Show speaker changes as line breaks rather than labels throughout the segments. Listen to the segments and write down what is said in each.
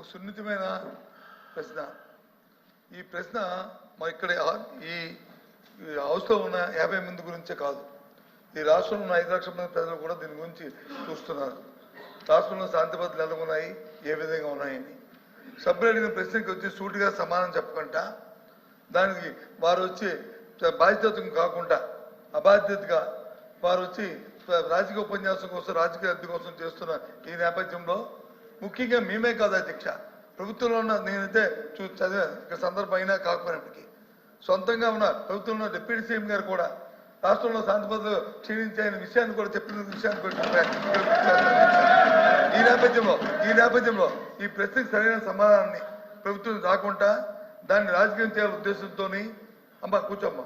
ఒక సున్నితమైన ప్రశ్న. ఈ ప్రశ్న మా ఇక్కడ ఈ హౌస్లో ఉన్న 50 మంది గురించే కాదు, ఈ రాష్ట్రంలో ఉన్న 5 లక్షల మంది ప్రజలు కూడా దీని గురించి చూస్తున్నారు. రాష్ట్రంలో శాంతి భద్రతలు ఎలా ఉన్నాయి, ఏ విధంగా ఉన్నాయని. సభ్యులు అడిగిన ప్రశ్నకి వచ్చి సూటిగా సమాధానం చెప్పకుండా దానికి వారు వచ్చి బాధ్యత కాకుండా అబాధ్యతగా వారు వచ్చి రాజకీయ ఉపన్యాసం కోసం, రాజకీయ అద్దె కోసం చేస్తున్న ఈ నేపథ్యంలో ముఖ్యంగా మేమే కాదు అధ్యక్ష, ప్రభుత్వంలో ఉన్న నేనైతే చదివా ఇక్కడ సందర్భం అయినా కాకపోయినప్పటికీ సొంతంగా ఉన్న ప్రభుత్వంలో డిప్యూటీ సీఎం గారు కూడా రాష్ట్రంలో శాంతి భద్రతలు క్షీణించే విషయాన్ని కూడా చెప్పిన విషయాన్ని కూడా ఈ నేపథ్యంలో ఈ ప్రశ్నకు సరైన సమాధానాన్ని ప్రభుత్వం రాకుండా దాన్ని రాజకీయం చేయాలనే ఉద్దేశంతో కూర్చోమ్మ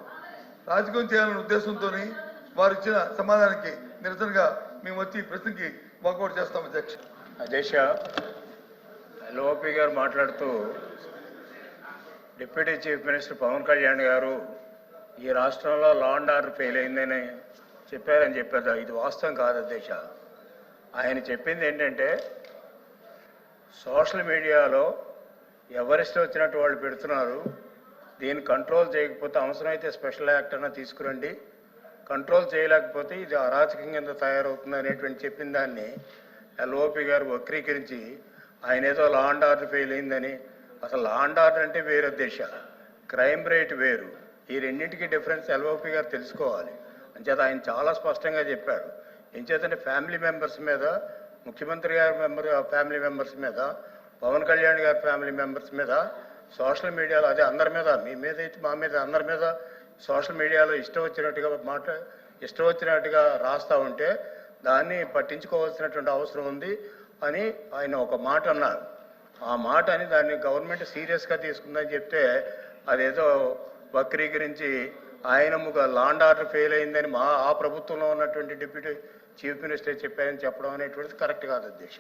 రాజకీయం చేయాలనే ఉద్దేశంతో వారు ఇచ్చిన సమాధానానికి నిరసనగా మేము వచ్చి ఈ ప్రశ్నకి వాకౌట్ చేస్తాం
అధ్యక్ష. లోపి గారు మాట్లాడుతూ deputy chief minister Pawan Kalyan garu ఈ రాష్ట్రంలో లా అండ్ ఆర్డర్ ఫెయిల్ అయిందని చెప్పారని చెప్పారు. ఇది వాస్తవం కాదు అధ్యక్ష. ఆయన చెప్పింది ఏంటంటే సోషల్ మీడియాలో ఎవరిష్టం వచ్చినట్టు వాళ్ళు పెడుతున్నారు, దీన్ని కంట్రోల్ చేయకపోతే అవసరమైతే స్పెషల్ యాక్ట్ అన్నా తీసుకురండి, కంట్రోల్ చేయలేకపోతే ఇది అరాచకం కింద తయారవుతుంది అనేటువంటి చెప్పిన దాన్ని ఎల్ఓపి గారు వక్రీకరించి ఆయన ఏదో లా అండ్ ఆర్డర్ ఫెయిల్ అయిందని. అసలు లా అండ్ ఆర్డర్ అంటే వేరు అధ్యక్ష, క్రైమ్ రేట్ వేరు. ఈ రెండింటికి డిఫరెన్స్ ఎల్ఓపి గారు తెలుసుకోవాలి. అంచేత ఆయన చాలా స్పష్టంగా చెప్పారు. ఏం చేతంటే ఫ్యామిలీ మెంబర్స్ మీద, ముఖ్యమంత్రి గారి ఫ్యామిలీ మెంబర్స్ మీద, పవన్ కళ్యాణ్ గారి ఫ్యామిలీ మెంబర్స్ మీద సోషల్ మీడియాలో, అదే అందరి మీద, మీ మీద అయితే మా మీద, అందరి మీద సోషల్ మీడియాలో ఇష్టం వచ్చినట్టుగా రాస్తూ ఉంటే దాన్ని పట్టించుకోవాల్సినటువంటి అవసరం ఉంది అని ఆయన ఒక మాట అన్నారు. ఆ మాట అని దాన్ని గవర్నమెంట్ సీరియస్గా తీసుకుందని చెప్తే అదేదో వక్రీకరించి ఆయన లా అండ్ ఆర్డర్ ఫెయిల్ అయిందని ఆ ప్రభుత్వంలో ఉన్నటువంటి డిప్యూటీ చీఫ్ మినిస్టర్ చెప్పారని చెప్పడం అనేటువంటిది కరెక్ట్ కాదు అధ్యక్ష.